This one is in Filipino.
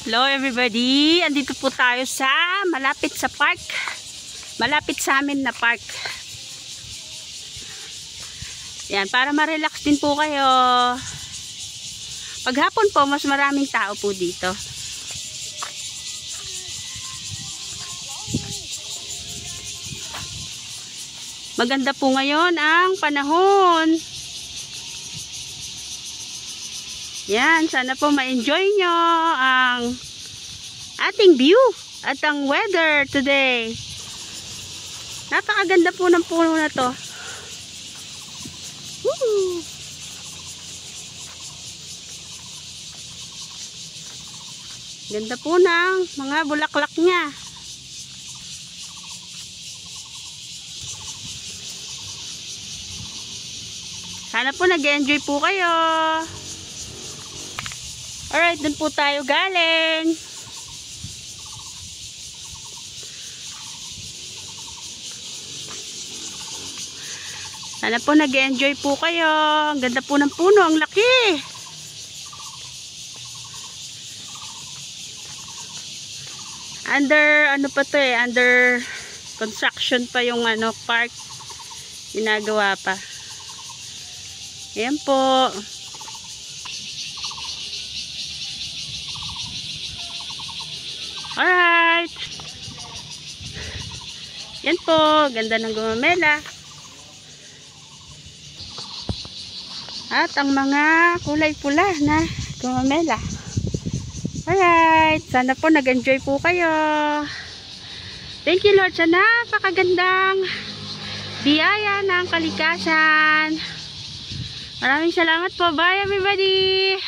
Hello everybody, andito po tayo sa malapit sa park, malapit sa amin na park. Yan, para ma-relax din po kayo. Paghapon po mas maraming tao po dito. Maganda po ngayon ang panahon. Yan, sana po ma-enjoy nyo ang ating view at ang weather today. Napakaganda po ng puno na to. Woo! Ganda po ng mga bulaklak niya. Sana po nag-enjoy po kayo. Alright, dun po tayo galing. Sana po nag-enjoy po kayo. Ang ganda po ng puno, ang laki. Under, ano pa to eh, under construction pa yung park. Ginagawa pa. Ayan po. Alright. Yan po. Ganda ng gumamela. At ang mga kulay pula na gumamela. Alright. Sana po nag-enjoy po kayo. Thank you Lord sa napakagandang biyaya ng kalikasan. Maraming salamat po. Bye everybody.